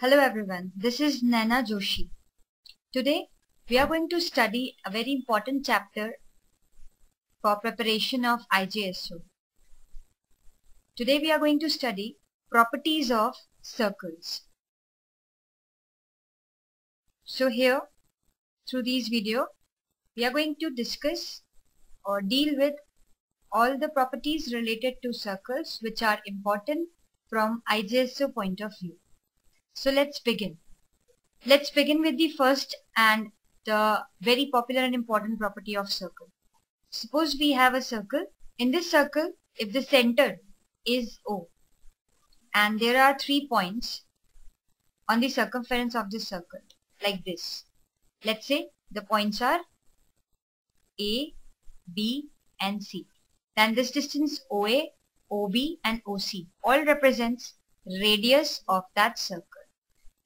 Hello everyone, this is Naina Joshi. Today we are going to study a very important chapter for preparation of IJSO. Today we are going to study properties of circles. So here through this video we are going to discuss or deal with all the properties related to circles which are important from IJSO point of view. So let's begin. Let's begin with the first and the very popular and important property of circle. Suppose we have a circle. In this circle, if the center is O and there are 3 points on the circumference of this circle like this. Let's say the points are A, B and C. Then this distance OA, OB and OC all represents radius of that circle.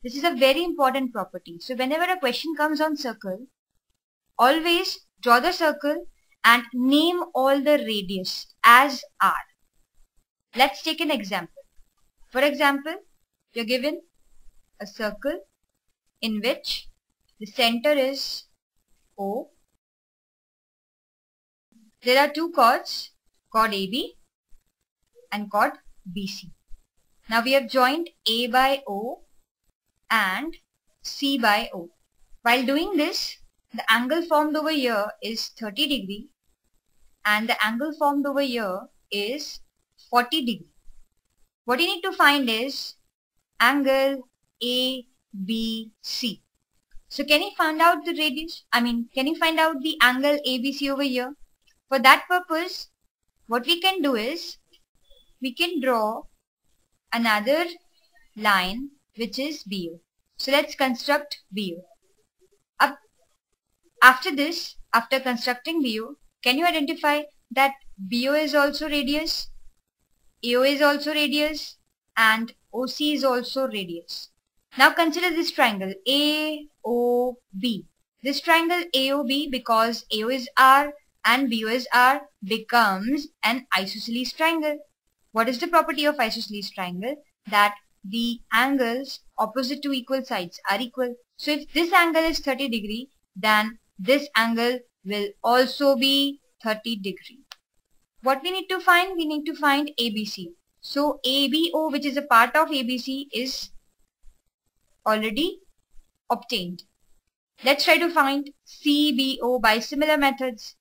This is a very important property. So whenever a question comes on circle, always draw the circle and name all the radius as R. Let's take an example. For example, you're given a circle in which the center is O. There are 2 chords, chord AB and chord BC. Now we have joined A by O and C by O. While doing this, the angle formed over here is 30 degree and the angle formed over here is 40 degree. What you need to find is angle ABC. So can you find out the radius? Can you find out the angle ABC over here? For that purpose, what we can do is we can draw another line which is BO. So let's construct BO. After this, after constructing BO, can you identify that BO is also radius, AO is also radius and OC is also radius. Now consider this triangle AOB. This triangle AOB, because AO is R and BO is R, becomes an isosceles triangle. What is the property of isosceles triangle? That the angles opposite to equal sides are equal. So if this angle is 30 degree, then this angle will also be 30 degree. What we need to find? We need to find ABC. So ABO, which is a part of ABC, is already obtained. Let's try to find CBO by similar methods.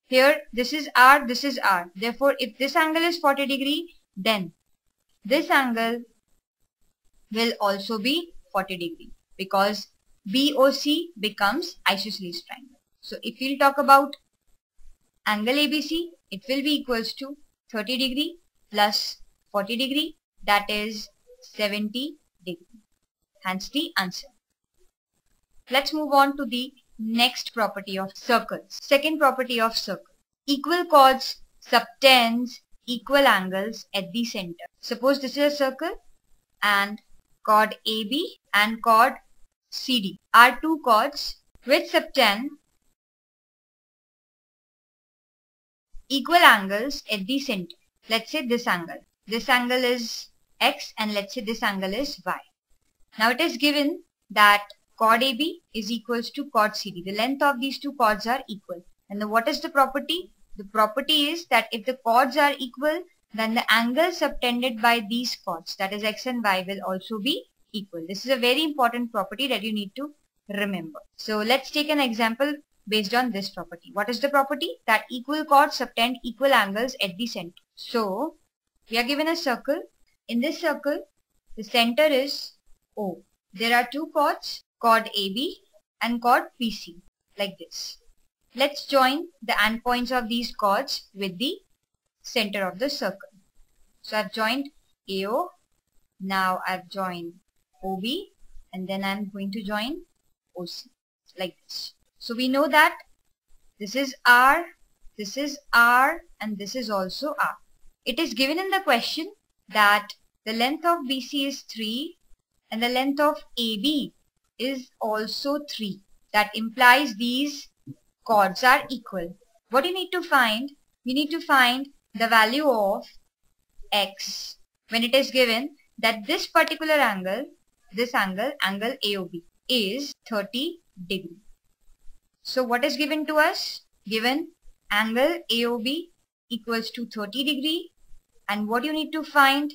Here this is R, this is R. Therefore if this angle is 40 degree, then this angle will also be 40 degree because BOC becomes isosceles triangle. So if we'll talk about angle ABC, it will be equals to 30 degree plus 40 degree, that is 70 degree. Hence the answer. Let's move on to the next property of circles. Second property of circle. Equal chords subtends equal angles at the center. Suppose this is a circle and chord AB and chord CD are 2 chords which subtend equal angles at the center. Let's say this angle. This angle is X and let's say this angle is Y. Now it is given that chord AB is equals to chord CD. The length of these 2 chords are equal. And what is the property? The property is that if the chords are equal, then the angle subtended by these chords, that is X and Y, will also be equal. This is a very important property that you need to remember. So let's take an example based on this property. What is the property? That equal chords subtend equal angles at the center. So we are given a circle. In this circle, the center is O. There are 2 chords, chord AB and chord BC, like this. Let's join the endpoints of these chords with the center of the circle. So I've joined AO, now I've joined OB, and then I'm going to join OC, like this. So we know that this is R, and this is also R. It is given in the question that the length of BC is 3 and the length of AB is also 3. That implies these chords are equal. What you need to find? We need to find the value of X when it is given that this particular angle this angle, angle AOB, is 30 degree. So what is given to us? Given angle AOB equals to 30 degree, and what you need to find?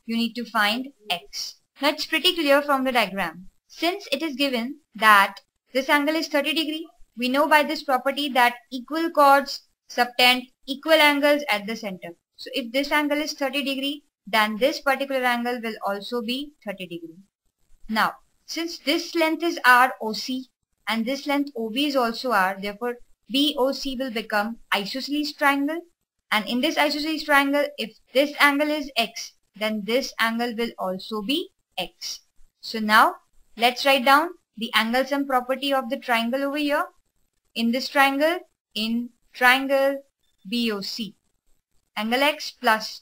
You need to find x. Now it's pretty clear from the diagram. Since it is given that this angle is 30 degree, we know by this property that equal chords subtend equal angles at the center. So if this angle is 30 degree, then this particular angle will also be 30 degree. Now, since this length is R OC and this length OB is also R, therefore BOC will become isosceles triangle. And in this isosceles triangle, if this angle is x, then this angle will also be x. So now let's write down the angle sum property of the triangle over here. In this triangle, in triangle BOC, angle x plus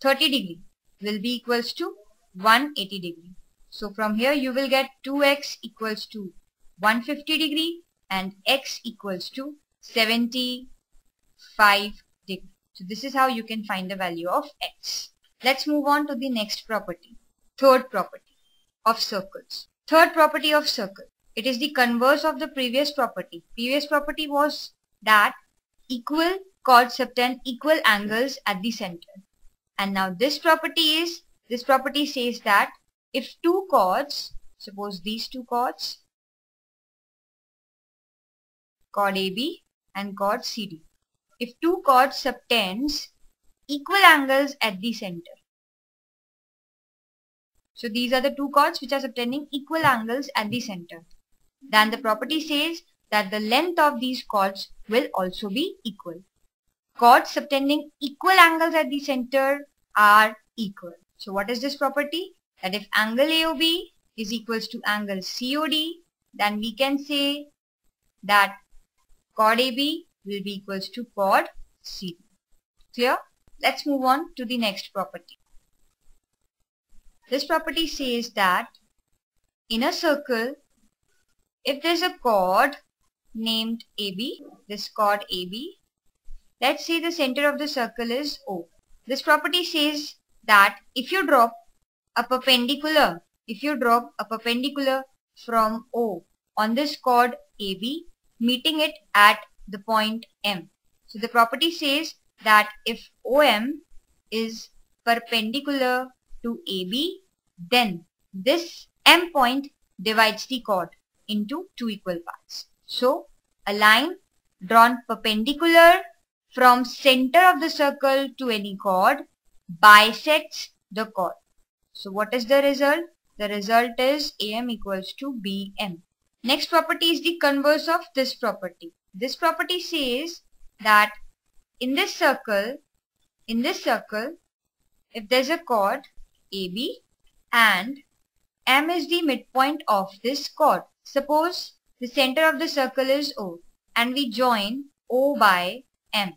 30 degree will be equals to 180 degree. So from here you will get 2x equals to 150 degree and x equals to 75 degree. So this is how you can find the value of x. Let's move on to the next property. Third property of circles. Third property of circle. It is the converse of the previous property. Previous property was that equal chords subtend equal angles at the center. And now this property says that if two chords, suppose these two chords, chord AB and chord CD, if two chords subtends equal angles at the center. So these are the two chords which are subtending equal angles at the center. Then the property says that the length of these chords will also be equal. Chords subtending equal angles at the center are equal. So what is this property? That if angle AOB is equals to angle COD, then we can say that chord AB will be equals to chord CD. Clear? Let's move on to the next property. This property says that in a circle, if there's a chord named AB, this chord AB, let's say the center of the circle is O. This property says that if you drop a perpendicular from O on this chord AB, meeting it at the point M. So the property says that if OM is perpendicular to AB, then this M point divides the chord into two equal parts. So a line drawn perpendicular from center of the circle to any chord bisects the chord. So what is the result? The result is AM equals to BM. Next property is the converse of this property. This property says that in this circle, if there's a chord AB and M is the midpoint of this chord. Suppose the center of the circle is O and we join O by M.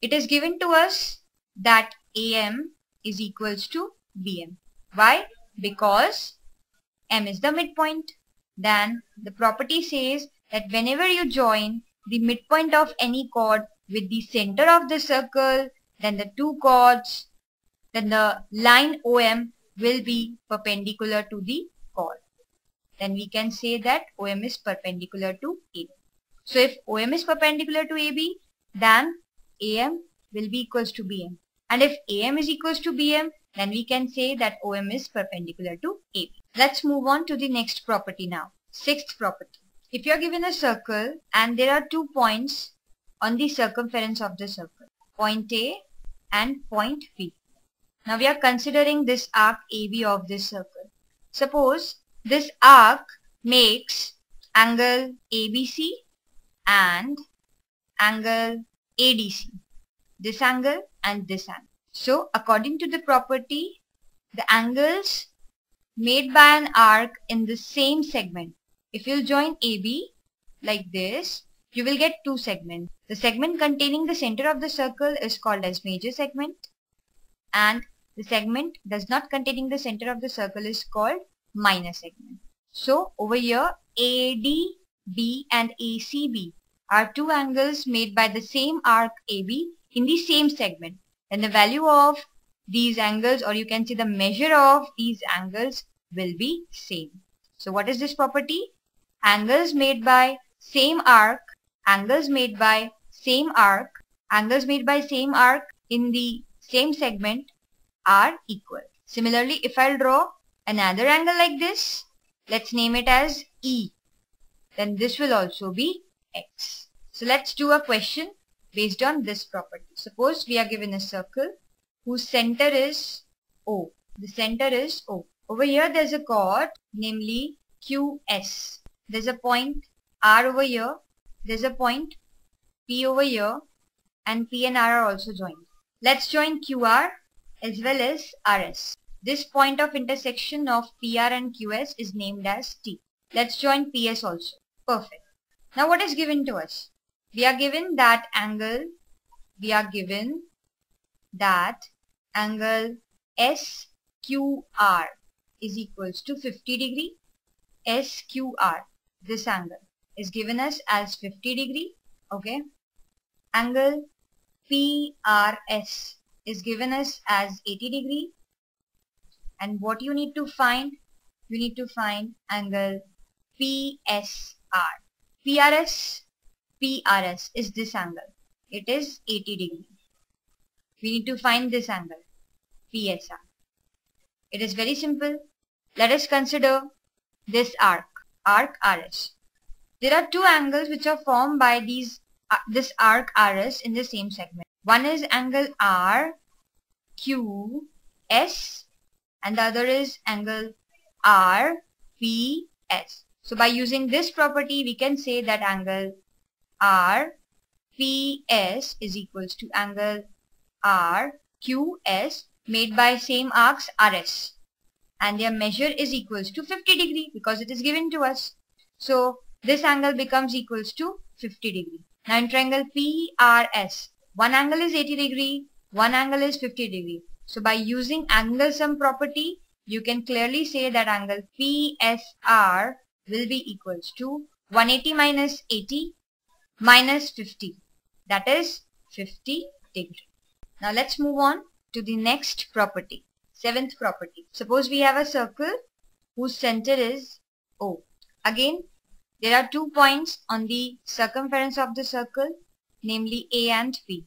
It is given to us that AM is equals to BM. Why? Because M is the midpoint. Then the property says that whenever you join the midpoint of any chord with the center of the circle, then the two chords, then the line OM will be perpendicular to the chord. Then we can say that OM is perpendicular to AB. So if OM is perpendicular to AB, then AM will be equals to BM. And if AM is equals to BM, then we can say that OM is perpendicular to AB. Let's move on to the next property now. Sixth property. If you are given a circle and there are 2 points on the circumference of the circle, point A and point B. Now we are considering this arc AB of this circle. Suppose this arc makes angle ABC and angle ADC. This angle and this angle. So according to the property, the angles made by an arc in the same segment, if you'll join AB like this, you will get 2 segments. The segment containing the center of the circle is called as major segment, and the segment does not containing the center of the circle is called minor segment. So over here ADB and ACB are 2 angles made by the same arc AB in the same segment. Then the value of these angles, or you can say the measure of these angles, will be same. So what is this property? Angles made by same arc, angles made by same arc, angles made by same arc in the same segment are equal. Similarly, if I'll draw another angle like this, let's name it as E, then this will also be X. So let's do a question based on this property. Suppose we are given a circle whose center is O. The center is O. Over here there's a chord, namely QS. There's a point R over here. There's a point P over here, and P and R are also joined. Let's join QR as well as RS. This point of intersection of PR and QS is named as T. Let's join PS also. Perfect. Now what is given to us? We are given that angle SQR is equals to 50 degree. SQR, this angle, is given us as 50 degree. Okay. Angle PRS is given us as 80 degree. And what you need to find? You need to find angle PSR. PRS is this angle. It is 80 degree. We need to find this angle, PSR. It is very simple. Let us consider this arc RS. There are two angles which are formed by this arc RS in the same segment. One is angle RQS and the other is angle RPS. So by using this property, we can say that angle RPS is equals to angle RQS made by same arcs RS, and their measure is equals to 50 degree because it is given to us. So this angle becomes equals to 50 degree. Now in triangle PRS, one angle is 80 degree, one angle is 50 degree. So by using angle sum property, you can clearly say that angle PSR will be equals to 180 minus 80 minus 50. That is 50 degree. Now let's move on to the next property, seventh property. Suppose we have a circle whose center is O. Again, there are 2 points on the circumference of the circle, namely A and P.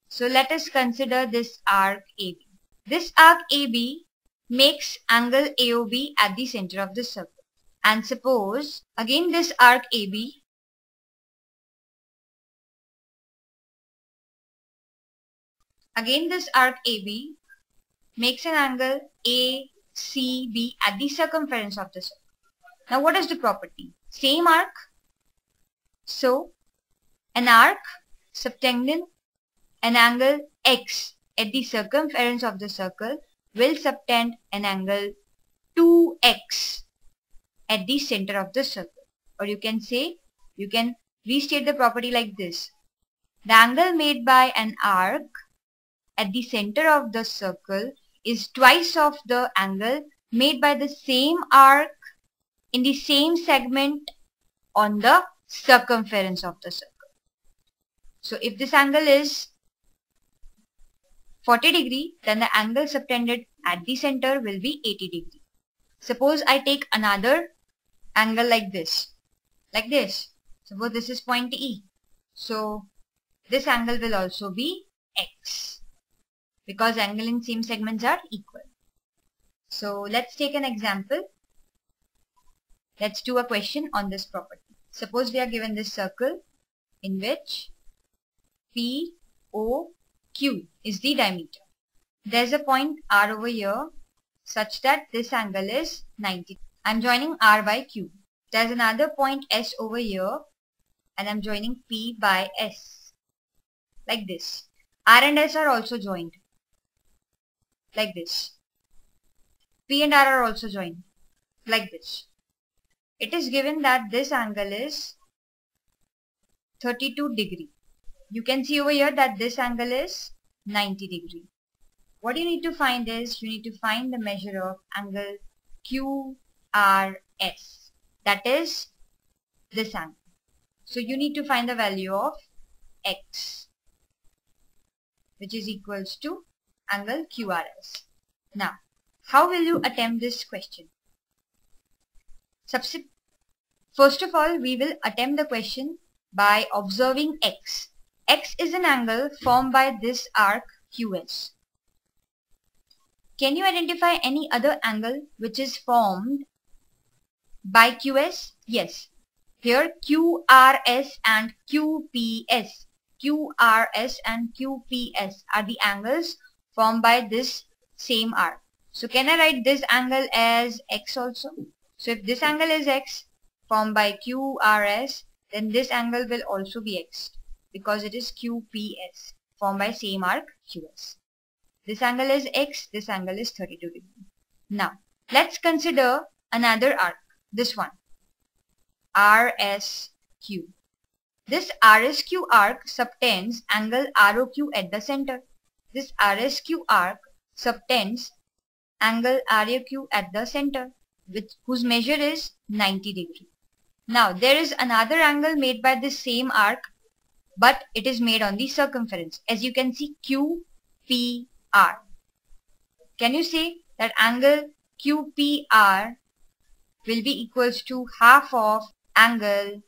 So let us consider this arc AB. This arc AB makes angle AOB at the center of the circle. And suppose again this arc AB makes an angle ACB at the circumference of the circle. Now what is the property? Same arc. So an arc subtending an angle X at the circumference of the circle will subtend an angle 2X at the center of the circle. Or you can say, you can restate the property like this. The angle made by an arc at the center of the circle is twice of the angle made by the same arc in the same segment on the circumference of the circle. So if this angle is 40 degree, then the angle subtended at the center will be 80 degree. Suppose I take another angle like this. Suppose this is point E. So this angle will also be X because angle in same segments are equal. So let's take an example. Let's do a question on this property. Suppose we are given this circle in which POQ is the diameter. There's a point R over here such that this angle is 90. I'm joining R by Q. There's another point S over here and I'm joining P by S. Like this. R and S are also joined. Like this. P and R are also joined. Like this. It is given that this angle is 32 degree. You can see over here that this angle is 90 degree. What you need to find is, you need to find the measure of angle QRS. That is this angle. So you need to find the value of X, which is equals to angle QRS. Now, how will you attempt this question? First of all, we will attempt the question by observing X. X is an angle formed by this arc QS. Can you identify any other angle which is formed by QS? Yes. Here QRS and QPS. QRS and QPS are the angles formed by this same arc. So can I write this angle as X also? So if this angle is X formed by QRS, then this angle will also be X because it is QPS formed by same arc QS. This angle is X, this angle is 32 degrees. Now, let's consider another arc, this one, RSQ. This RSQ arc subtends angle ROQ at the center. This RSQ arc subtends angle ROQ at the center, whose measure is 90 degrees. Now, there is another angle made by this same arc, but it is made on the circumference. As you can see, QPR. Can you say that angle QPR will be equals to half of angle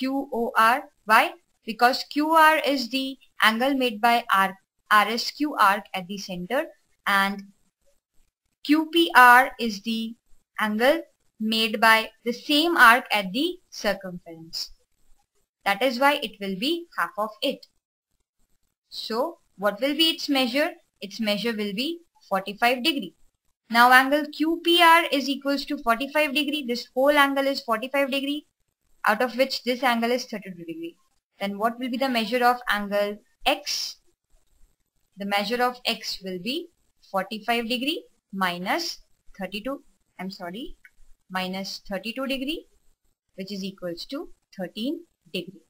QOR? Why? Because QR is the angle made by RSQ arc at the center and QPR is the angle made by the same arc at the circumference. That is why it will be half of it. So, what will be its measure? Its measure will be 45 degree. Now, angle QPR is equals to 45 degree. This whole angle is 45 degree, out of which this angle is 32 degree. Then what will be the measure of angle X? The measure of X will be 45 degree minus 32 degree, which is equals to 13 degree.